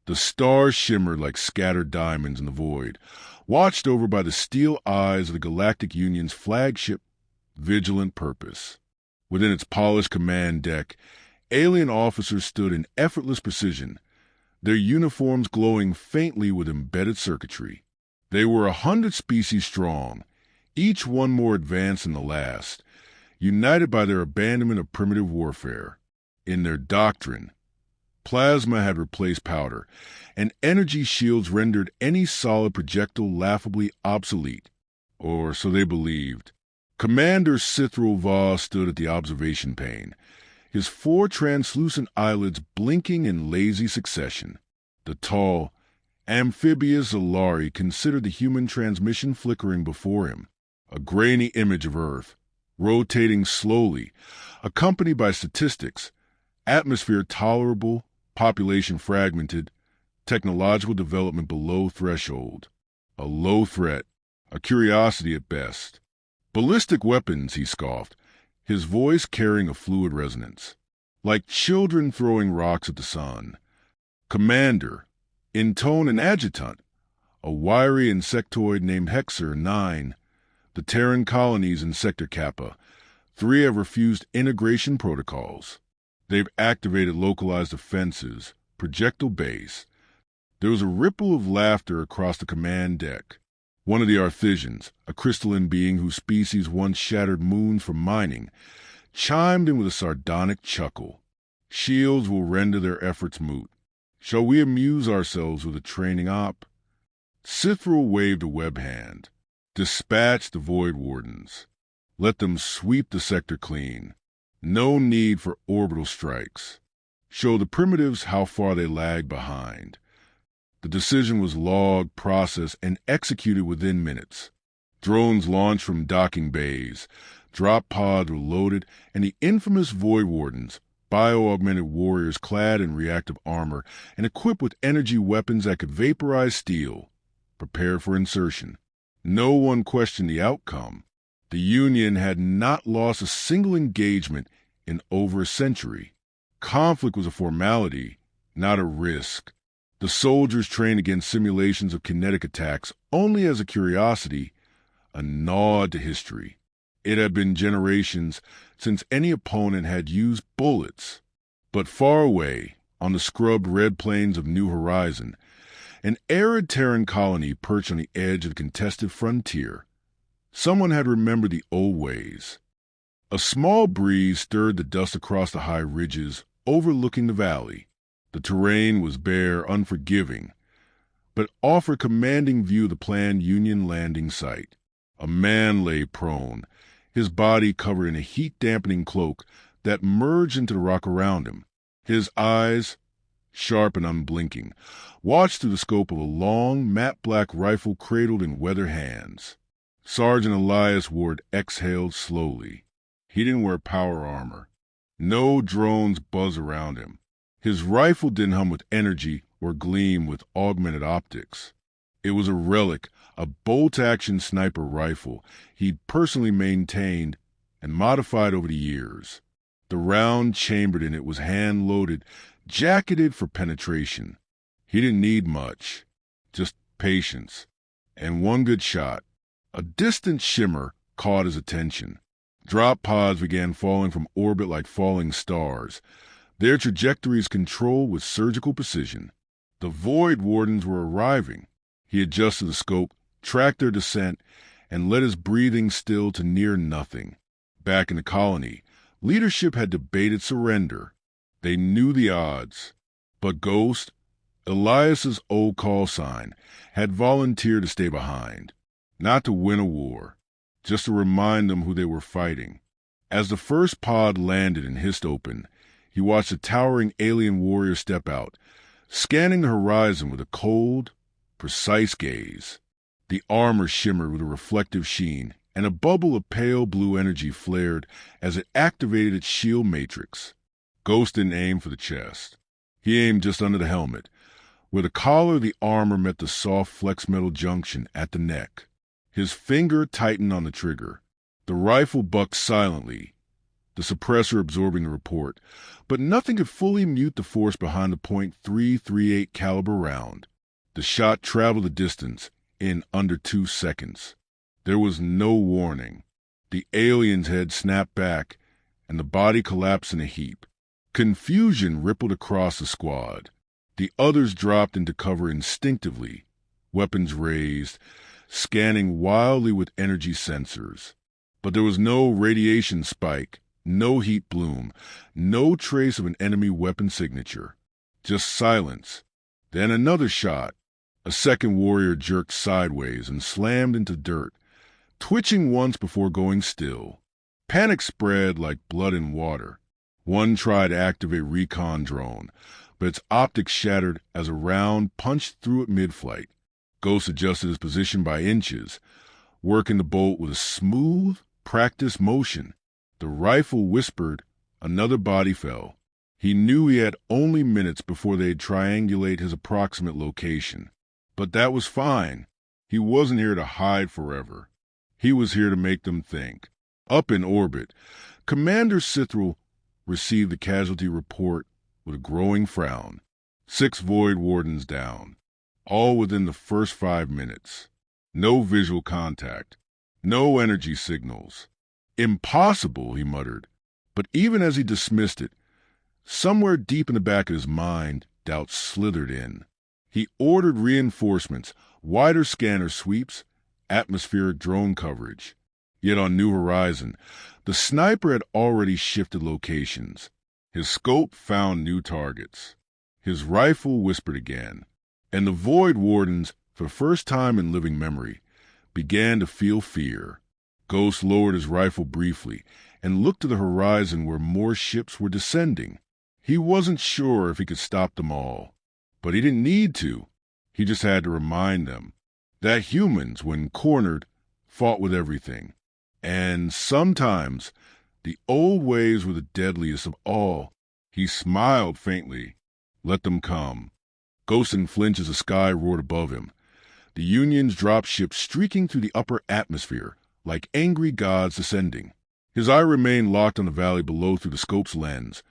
The stars shimmered like scattered diamonds in the void, watched over by the steel eyes of the Galactic Union's flagship, Vigilant Purpose. Within its polished command deck, alien officers stood in effortless precision, their uniforms glowing faintly with embedded circuitry. They were 100 species strong, each one more advanced than the last, united by their abandonment of primitive warfare. In their doctrine, plasma had replaced powder, and energy shields rendered any solid projectile laughably obsolete. Or so they believed. Commander Cithril Voss stood at the observation pane, his 4 translucent eyelids blinking in lazy succession. The tall, amphibious Zalari considered the human transmission flickering before him, a grainy image of Earth, rotating slowly, accompanied by statistics, atmosphere tolerable, population fragmented, technological development below threshold. A low threat, a curiosity at best. Ballistic weapons, he scoffed, his voice carrying a fluid resonance. Like children throwing rocks at the sun. Commander, in tone an adjutant, a wiry insectoid named Hexer 9, the Terran colonies in Sector Kappa. 3 have refused integration protocols. They've activated localized defenses, projectile base. There was a ripple of laughter across the command deck. One of the Arthesians, a crystalline being whose species once shattered moons for mining, chimed in with a sardonic chuckle. Shields will render their efforts moot. Shall we amuse ourselves with a training op? Cithril waved a web hand. Dispatch the Void Wardens. Let them sweep the sector clean. No need for orbital strikes. Show the primitives how far they lag behind. The decision was logged, processed, and executed within minutes. Drones launched from docking bays, drop pods were loaded, and the infamous Void Wardens, bio-augmented warriors clad in reactive armor and equipped with energy weapons that could vaporize steel, prepared for insertion. No one questioned the outcome. The Union had not lost a single engagement in over a century. Conflict was a formality, not a risk. The soldiers trained against simulations of kinetic attacks only as a curiosity, a nod to history. It had been generations since any opponent had used bullets. But far away, on the scrubbed red plains of New Horizon, an arid Terran colony perched on the edge of the contested frontier. Someone had remembered the old ways. A small breeze stirred the dust across the high ridges overlooking the valley. The terrain was bare, unforgiving, but offered commanding view of the planned Union landing site. A man lay prone, his body covered in a heat-dampening cloak that merged into the rock around him. His eyes, sharp and unblinking, watched through the scope of a long, matte-black rifle cradled in weather hands. Sergeant Elias Ward exhaled slowly. He didn't wear power armor. No drones buzzed around him. His rifle didn't hum with energy or gleam with augmented optics. It was a relic, a bolt-action sniper rifle he'd personally maintained and modified over the years. The round chambered in it was hand-loaded, jacketed for penetration. He didn't need much, just patience, and one good shot. A distant shimmer caught his attention. Drop pods began falling from orbit like falling stars, their trajectories controlled with surgical precision. The Void Wardens were arriving. He adjusted the scope, tracked their descent, and let his breathing still to near nothing. Back in the colony, leadership had debated surrender. They knew the odds. But Ghost, Elias's old call sign, had volunteered to stay behind. Not to win a war, just to remind them who they were fighting. As the first pod landed and hissed open, he watched a towering alien warrior step out, scanning the horizon with a cold, precise gaze. The armor shimmered with a reflective sheen, and a bubble of pale blue energy flared as it activated its shield matrix. Ghost didn't aim for the chest. He aimed just under the helmet, where the collar of the armor met the soft flex metal junction at the neck. His finger tightened on the trigger. The rifle bucked silently, the suppressor absorbing the report, but nothing could fully mute the force behind the .338 caliber round. The shot traveled the distance in under 2 seconds. There was no warning. The alien's head snapped back, and the body collapsed in a heap. Confusion rippled across the squad. The others dropped into cover instinctively, weapons raised, scanning wildly with energy sensors. But there was no radiation spike, no heat bloom, no trace of an enemy weapon signature. Just silence. Then another shot. A second warrior jerked sideways and slammed into dirt, twitching once before going still. Panic spread like blood in water. One tried to activate recon drone, but its optics shattered as a round punched through it mid-flight. Ghost adjusted his position by inches, working the bolt with a smooth, practiced motion. The rifle whispered, another body fell. He knew he had only minutes before they'd triangulate his approximate location. But that was fine. He wasn't here to hide forever. He was here to make them think. Up in orbit, Commander Sithril received the casualty report with a growing frown. 6 Void Wardens down, all within the first 5 minutes. No visual contact, no energy signals. Impossible, he muttered. But even as he dismissed it, somewhere deep in the back of his mind, doubt slithered in. He ordered reinforcements, wider scanner sweeps, atmospheric drone coverage. Yet on New Horizon, the sniper had already shifted locations. His scope found new targets. His rifle whispered again. And the Void Wardens, for the first time in living memory, began to feel fear. Ghost lowered his rifle briefly and looked to the horizon where more ships were descending. He wasn't sure if he could stop them all. But he didn't need to. He just had to remind them that humans, when cornered, fought with everything. And sometimes the old ways were the deadliest of all. He smiled faintly. Let them come. Ghost didn't flinch as the sky roared above him. The Union's dropped ships streaking through the upper atmosphere, like angry gods descending. His eye remained locked on the valley below through the scope's lens,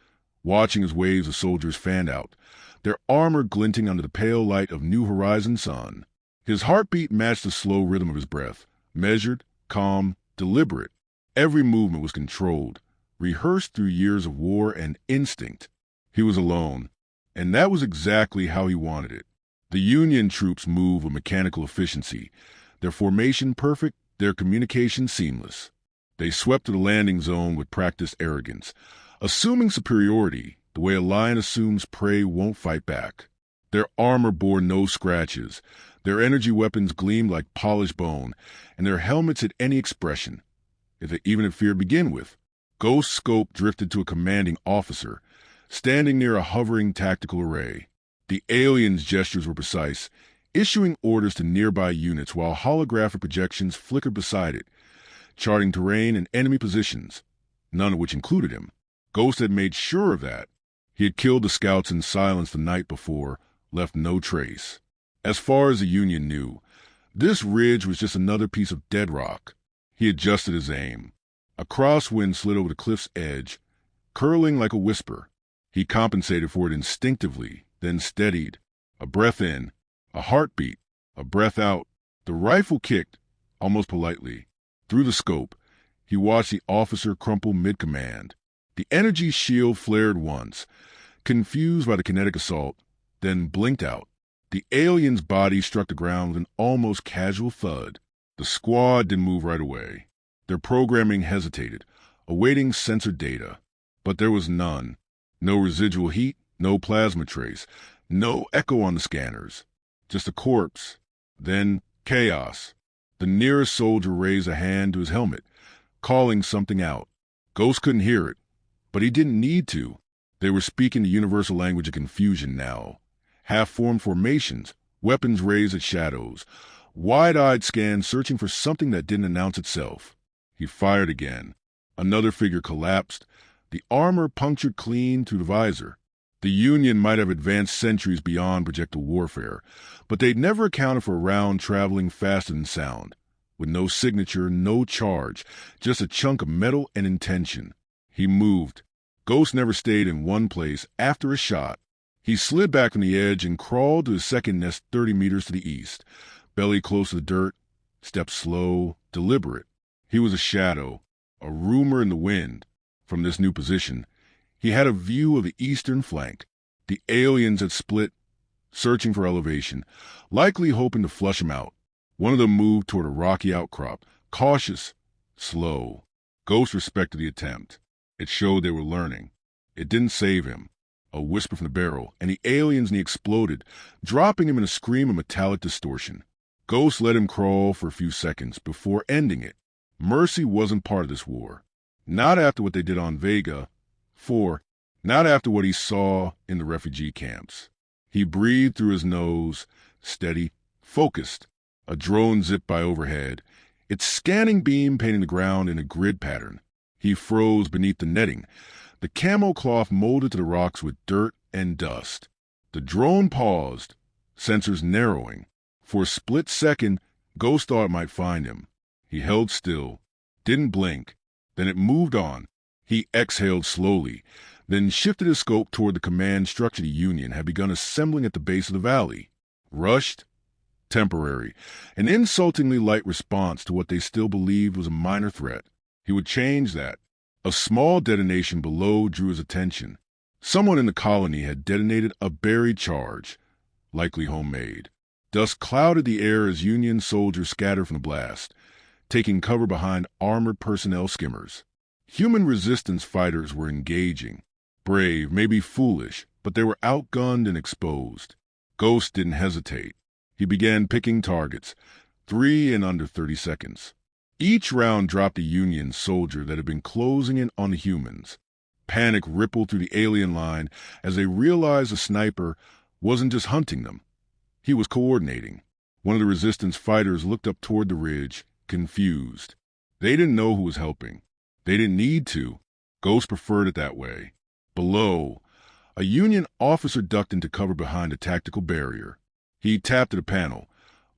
watching as waves of soldiers fanned out, their armor glinting under the pale light of New Horizon sun. His heartbeat matched the slow rhythm of his breath, measured, calm, deliberate. Every movement was controlled, rehearsed through years of war and instinct. He was alone, and that was exactly how he wanted it. The Union troops moved with mechanical efficiency, their formation perfect, their communication seamless. They swept to the landing zone with practiced arrogance, assuming superiority the way a lion assumes prey won't fight back. Their armor bore no scratches, their energy weapons gleamed like polished bone, and their helmets had any expression, if they even had fear to begin with. Ghost's scope drifted to a commanding officer, standing near a hovering tactical array. The alien's gestures were precise, issuing orders to nearby units while holographic projections flickered beside it, charting terrain and enemy positions, none of which included him. Ghost had made sure of that. He had killed the scouts in silence the night before, left no trace. As far as the Union knew, this ridge was just another piece of dead rock. He adjusted his aim. A crosswind slid over the cliff's edge, curling like a whisper. He compensated for it instinctively, then steadied. A breath in, a heartbeat, a breath out. The rifle kicked, almost politely. Through the scope, he watched the officer crumple mid-command. The energy shield flared once, confused by the kinetic assault, then blinked out. The alien's body struck the ground with an almost casual thud. The squad didn't move right away. Their programming hesitated, awaiting sensor data. But there was none. No residual heat, no plasma trace, no echo on the scanners. Just a corpse. Then chaos. The nearest soldier raised a hand to his helmet, calling something out. Ghost couldn't hear it, but he didn't need to. They were speaking the universal language of confusion now. Half-formed formations, weapons raised at shadows, wide-eyed scans searching for something that didn't announce itself. He fired again. Another figure collapsed, the armor punctured clean through the visor. The Union might have advanced centuries beyond projectile warfare, but they'd never accounted for a round traveling faster than sound, with no signature, no charge, just a chunk of metal and intention. He moved. Ghost never stayed in one place after a shot. He slid back from the edge and crawled to his second nest 30 meters to the east, belly close to the dirt, steps slow, deliberate. He was a shadow, a rumor in the wind. From this new position, he had a view of the eastern flank. The aliens had split, searching for elevation, likely hoping to flush him out. One of them moved toward a rocky outcrop, cautious, slow. Ghost respected the attempt. It showed they were learning. It didn't save him. A whisper from the barrel, and the alien's knee exploded, dropping him in a scream of metallic distortion. Ghost let him crawl for a few seconds before ending it. Mercy wasn't part of this war. Not after what they did on Vega. Not after what he saw in the refugee camps. He breathed through his nose, steady, focused. A drone zipped by overhead, its scanning beam painting the ground in a grid pattern. He froze beneath the netting, the camo cloth molded to the rocks with dirt and dust. The drone paused, sensors narrowing. For a split second, Ghost thought it might find him. He held still, didn't blink. Then it moved on. He exhaled slowly, then shifted his scope toward the command structure the Union had begun assembling at the base of the valley. Rushed? Temporary. An insultingly light response to what they still believed was a minor threat. He would change that. A small detonation below drew his attention. Someone in the colony had detonated a buried charge, likely homemade. Dust clouded the air as Union soldiers scattered from the blast, taking cover behind armored personnel skimmers. Human resistance fighters were engaging. Brave, maybe foolish, but they were outgunned and exposed. Ghost didn't hesitate. He began picking targets, 3 in under 30 seconds. Each round dropped a Union soldier that had been closing in on the humans. Panic rippled through the alien line as they realized the sniper wasn't just hunting them. He was coordinating. One of the resistance fighters looked up toward the ridge, confused. They didn't know who was helping. They didn't need to. Ghost preferred it that way. Below, a Union officer ducked into cover behind a tactical barrier. He tapped at a panel,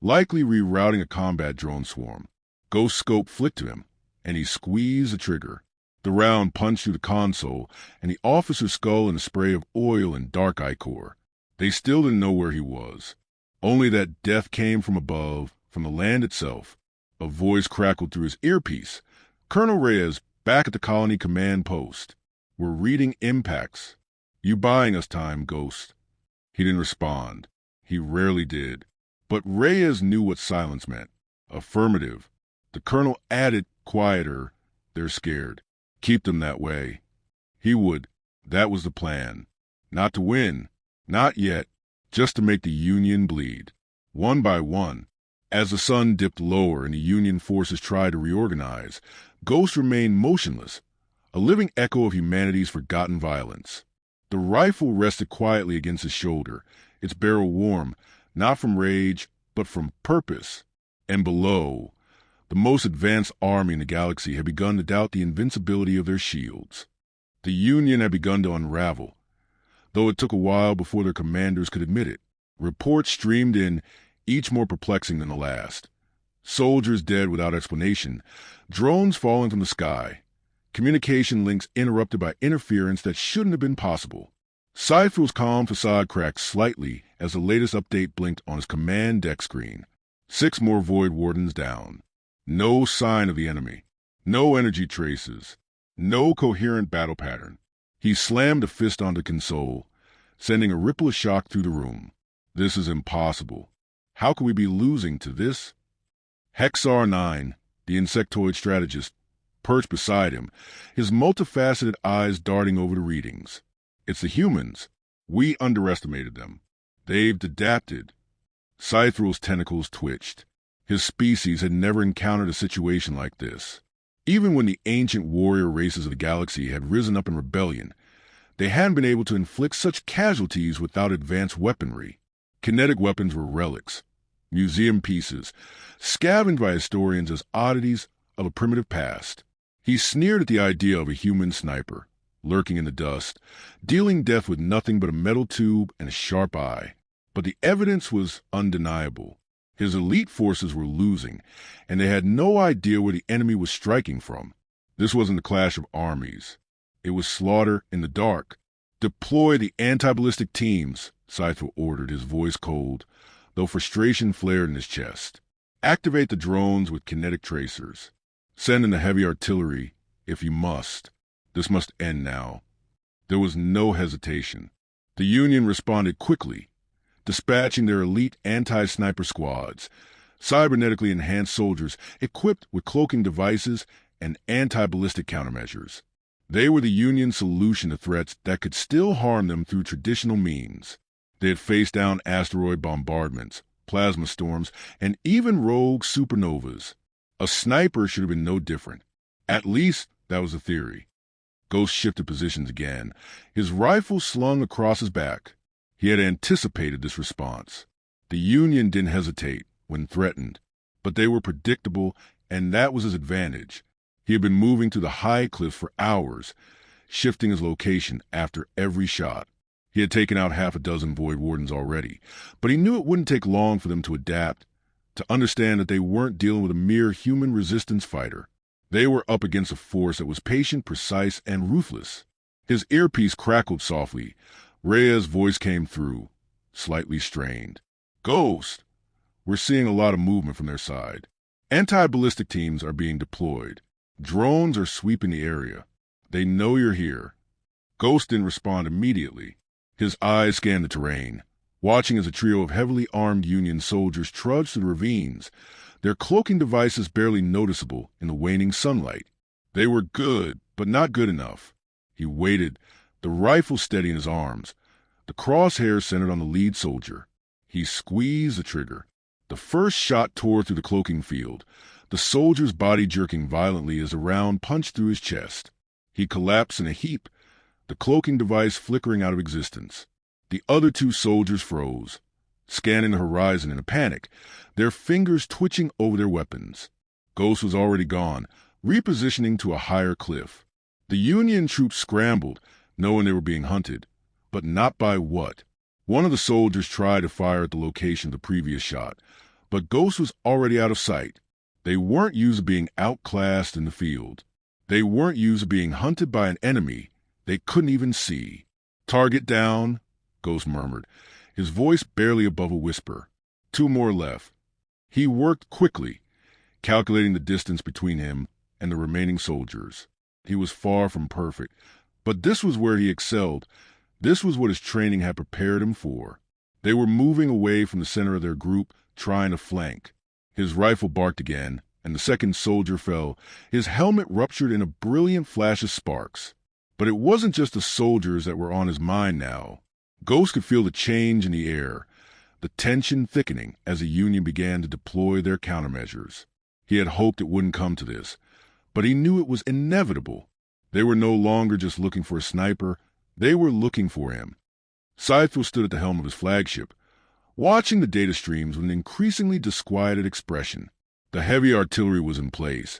likely rerouting a combat drone swarm. Ghost's scope flicked to him, and he squeezed the trigger. The round punched through the console, and the officer's skull in a spray of oil and dark ichor. They still didn't know where he was. Only that death came from above, from the land itself. A voice crackled through his earpiece. Colonel Reyes, back at the colony command post. We're reading impacts. You buying us time, Ghost. He didn't respond. He rarely did. But Reyes knew what silence meant. Affirmative. The colonel added, quieter, they're scared. Keep them that way. He would. That was the plan. Not to win. Not yet. Just to make the Union bleed. One by one. As the sun dipped lower and the Union forces tried to reorganize, Ghost remained motionless, a living echo of humanity's forgotten violence. The rifle rested quietly against his shoulder, its barrel warm, not from rage, but from purpose. And below, the most advanced army in the galaxy had begun to doubt the invincibility of their shields. The Union had begun to unravel, though it took a while before their commanders could admit it. Reports streamed in, each more perplexing than the last. Soldiers dead without explanation, drones falling from the sky, communication links interrupted by interference that shouldn't have been possible. Sci-Fi's calm facade cracked slightly as the latest update blinked on his command deck screen. 6 more Void Wardens down. No sign of the enemy. No energy traces. No coherent battle pattern. He slammed a fist onto the console, sending a ripple of shock through the room. This is impossible. How could we be losing to this? Hexar 9, the insectoid strategist, perched beside him, his multifaceted eyes darting over the readings. It's the humans. We underestimated them. They've adapted. Scythrul's tentacles twitched. His species had never encountered a situation like this. Even when the ancient warrior races of the galaxy had risen up in rebellion, they hadn't been able to inflict such casualties without advanced weaponry. Kinetic weapons were relics, museum pieces, scavenged by historians as oddities of a primitive past. He sneered at the idea of a human sniper, lurking in the dust, dealing death with nothing but a metal tube and a sharp eye. But the evidence was undeniable. His elite forces were losing, and they had no idea where the enemy was striking from. This wasn't a clash of armies. It was slaughter in the dark. "Deploy the anti-ballistic teams," Scythe ordered, his voice cold, though frustration flared in his chest. "Activate the drones with kinetic tracers. Send in the heavy artillery, if you must. This must end now." There was no hesitation. The Union responded quickly, dispatching their elite anti-sniper squads, cybernetically enhanced soldiers equipped with cloaking devices and anti-ballistic countermeasures. They were the Union's solution to threats that could still harm them through traditional means. They had faced down asteroid bombardments, plasma storms, and even rogue supernovas. A sniper should have been no different. At least that was the theory. Ghost shifted positions again, his rifle slung across his back. He had anticipated this response. The Union didn't hesitate when threatened, but they were predictable, and that was his advantage. He had been moving to the high cliffs for hours, shifting his location after every shot. He had taken out half a dozen Void Wardens already, but he knew it wouldn't take long for them to adapt, to understand that they weren't dealing with a mere human resistance fighter. They were up against a force that was patient, precise, and ruthless. His earpiece crackled softly. Rhea's voice came through, slightly strained. "Ghost, we're seeing a lot of movement from their side. Anti-ballistic teams are being deployed. Drones are sweeping the area. They know you're here." Ghost didn't respond immediately. His eyes scanned the terrain, watching as a trio of heavily armed Union soldiers trudged through the ravines, their cloaking devices barely noticeable in the waning sunlight. They were good, but not good enough. He waited, the rifle steady in his arms, the crosshairs centered on the lead soldier. He squeezed the trigger. The first shot tore through the cloaking field, the soldier's body jerking violently as the round punched through his chest. He collapsed in a heap, the cloaking device flickering out of existence. The other two soldiers froze, scanning the horizon in a panic, their fingers twitching over their weapons. Ghost was already gone, repositioning to a higher cliff. The Union troops scrambled, knowing they were being hunted, but not by what. One of the soldiers tried to fire at the location of the previous shot, but Ghost was already out of sight. They weren't used to being outclassed in the field. They weren't used to being hunted by an enemy they couldn't even see. "Target down," Ghost murmured, his voice barely above a whisper. "Two more left." He worked quickly, calculating the distance between him and the remaining soldiers. He was far from perfect, but this was where he excelled. This was what his training had prepared him for. They were moving away from the center of their group, trying to flank. His rifle barked again, and the second soldier fell, his helmet ruptured in a brilliant flash of sparks. But it wasn't just the soldiers that were on his mind now. Ghost could feel the change in the air, the tension thickening as the Union began to deploy their countermeasures. He had hoped it wouldn't come to this, but he knew it was inevitable. They were no longer just looking for a sniper, they were looking for him. Scythe stood at the helm of his flagship, watching the data streams with an increasingly disquieted expression. The heavy artillery was in place,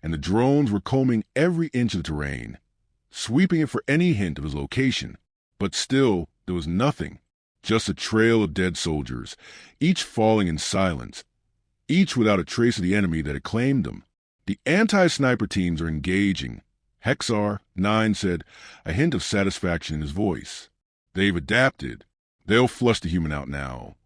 and the drones were combing every inch of the terrain, sweeping it for any hint of his location. But still, there was nothing, just a trail of dead soldiers, each falling in silence, each without a trace of the enemy that had claimed them. "The anti-sniper teams are engaging," Hexar 9 said, a hint of satisfaction in his voice. "They've adapted. They'll flush the human out now."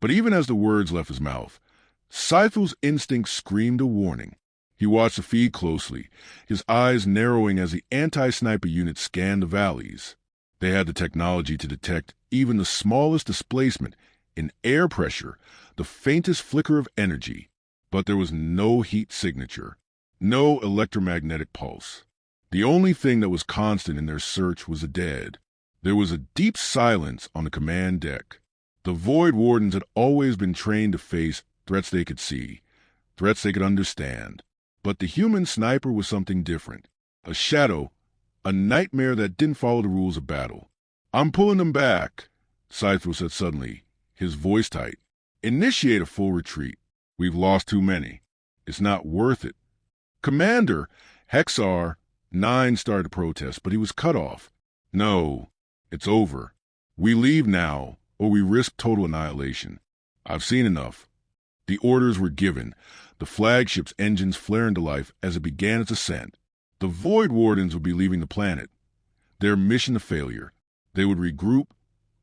But even as the words left his mouth, Scythel's instinct screamed a warning. He watched the feed closely, his eyes narrowing as the anti-sniper unit scanned the valleys. They had the technology to detect even the smallest displacement in air pressure, the faintest flicker of energy. But there was no heat signature, no electromagnetic pulse. The only thing that was constant in their search was the dead. There was a deep silence on the command deck. The Void Wardens had always been trained to face threats they could see, threats they could understand. But the human sniper was something different. A shadow, a nightmare that didn't follow the rules of battle. "I'm pulling them back," Scythe said suddenly, his voice tight. "Initiate a full retreat. We've lost too many. It's not worth it." "Commander," Hexar 9 started to protest, but he was cut off. "No, it's over. We leave now, or we risk total annihilation. I've seen enough." The orders were given, the flagship's engines flaring to life as it began its ascent. The Void Wardens would be leaving the planet, their mission a failure. They would regroup,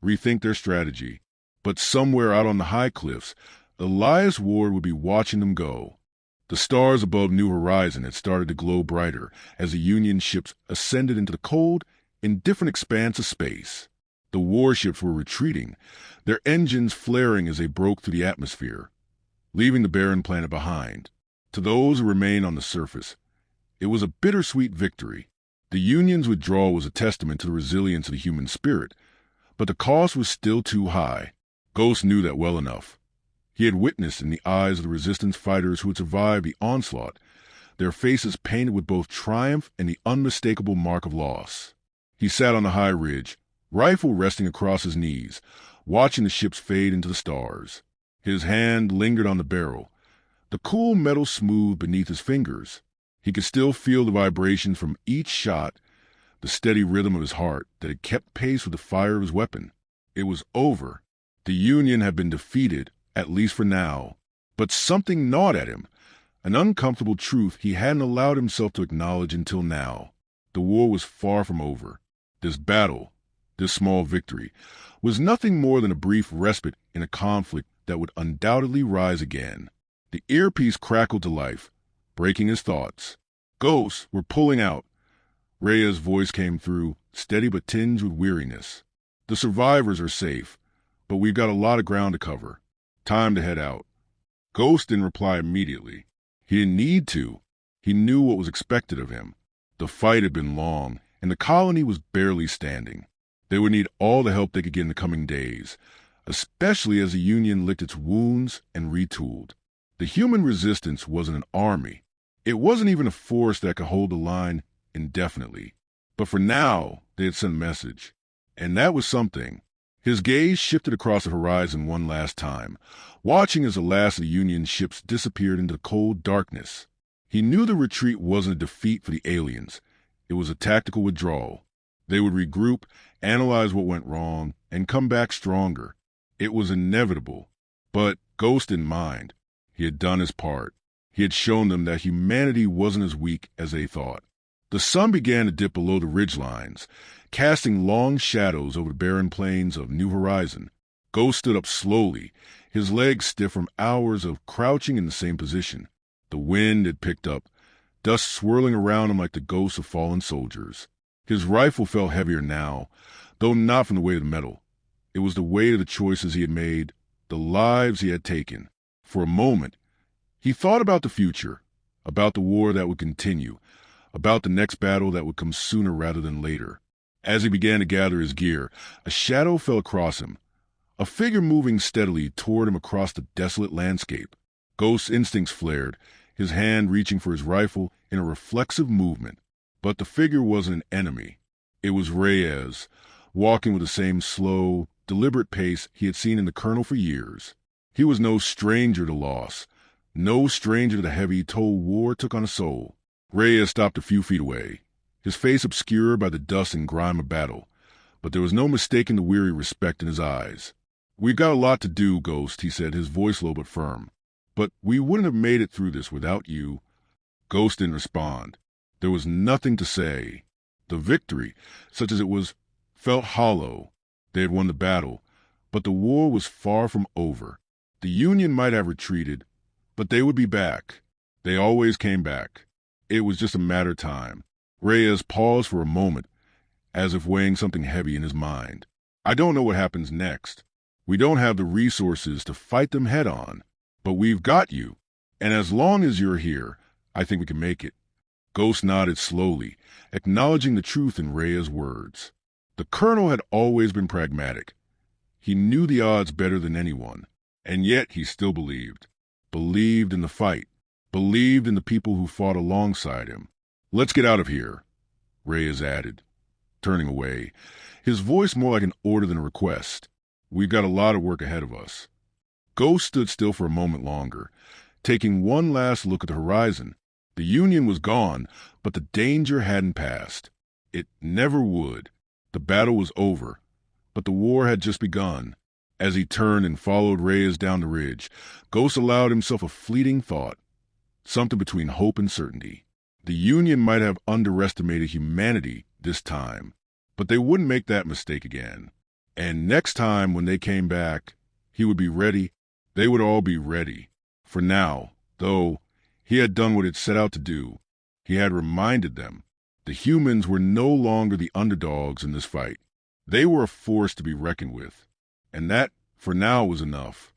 rethink their strategy. But somewhere out on the high cliffs, Elias Ward would be watching them go. The stars above New Horizon had started to glow brighter as the Union ships ascended into the cold, indifferent expanse of space. The warships were retreating, their engines flaring as they broke through the atmosphere, leaving the barren planet behind. To those who remained on the surface, it was a bittersweet victory. The Union's withdrawal was a testament to the resilience of the human spirit, but the cost was still too high. Ghost knew that well enough. He had witnessed in the eyes of the resistance fighters who had survived the onslaught, their faces painted with both triumph and the unmistakable mark of loss. He sat on the high ridge, rifle resting across his knees, watching the ships fade into the stars. His hand lingered on the barrel, the cool metal smooth beneath his fingers. He could still feel the vibrations from each shot, the steady rhythm of his heart that had kept pace with the fire of his weapon. It was over. The Union had been defeated, at least for now. But something gnawed at him, an uncomfortable truth he hadn't allowed himself to acknowledge until now. The war was far from over. This battle, this small victory, was nothing more than a brief respite in a conflict that would undoubtedly rise again. The earpiece crackled to life, breaking his thoughts. "Ghosts, we're pulling out." Rhea's voice came through, steady but tinged with weariness. "The survivors are safe, but we've got a lot of ground to cover. Time to head out." Ghost didn't reply immediately. He didn't need to. He knew what was expected of him. The fight had been long, and the colony was barely standing. They would need all the help they could get in the coming days, especially as the Union licked its wounds and retooled. The human resistance wasn't an army. It wasn't even a force that could hold the line indefinitely. But for now, they had sent a message. And that was something. His gaze shifted across the horizon one last time, watching as the last of the Union ships disappeared into the cold darkness. He knew the retreat wasn't a defeat for the aliens. It was a tactical withdrawal. They would regroup, analyze what went wrong, and come back stronger. It was inevitable. But Ghost didn't mind. He had done his part. He had shown them that humanity wasn't as weak as they thought. The sun began to dip below the ridgelines, casting long shadows over the barren plains of New Horizon. Ghost stood up slowly, his legs stiff from hours of crouching in the same position. The wind had picked up, dust swirling around him like the ghosts of fallen soldiers. His rifle felt heavier now, though not from the weight of the metal. It was the weight of the choices he had made, the lives he had taken. For a moment, he thought about the future, about the war that would continue, about the next battle that would come sooner rather than later. As he began to gather his gear, a shadow fell across him, a figure moving steadily toward him across the desolate landscape. Ghost's instincts flared, his hand reaching for his rifle in a reflexive movement. But the figure wasn't an enemy. It was Reyes, walking with the same slow, deliberate pace he had seen in the Colonel for years. He was no stranger to loss, no stranger to the heavy toll war took on a soul. Reyes stopped a few feet away, his face obscured by the dust and grime of battle, but there was no mistaking the weary respect in his eyes. "We've got a lot to do, Ghost," he said, his voice low but firm. "But we wouldn't have made it through this without you." Ghost didn't respond. There was nothing to say. The victory, such as it was, felt hollow. They had won the battle, but the war was far from over. The Union might have retreated, but they would be back. They always came back. It was just a matter of time. Reyes paused for a moment, as if weighing something heavy in his mind. "I don't know what happens next. We don't have the resources to fight them head on, but we've got you. And as long as you're here, I think we can make it." Ghost nodded slowly, acknowledging the truth in Rhea's words. The Colonel had always been pragmatic. He knew the odds better than anyone, and yet he still believed. Believed in the fight. Believed in the people who fought alongside him. "Let's get out of here," Reyes added, turning away, his voice more like an order than a request. "We've got a lot of work ahead of us." Ghost stood still for a moment longer, taking one last look at the horizon. The Union was gone, but the danger hadn't passed. It never would. The battle was over, but the war had just begun. As he turned and followed Reyes down the ridge, Ghost allowed himself a fleeting thought, something between hope and certainty. The Union might have underestimated humanity this time, But they wouldn't make that mistake again. And next time when they came back, he would be ready. They would all be ready. For now, though, he had done what he'd set out to do. He had reminded them the humans were no longer the underdogs in this fight. They were a force to be reckoned with. And that, for now, was enough.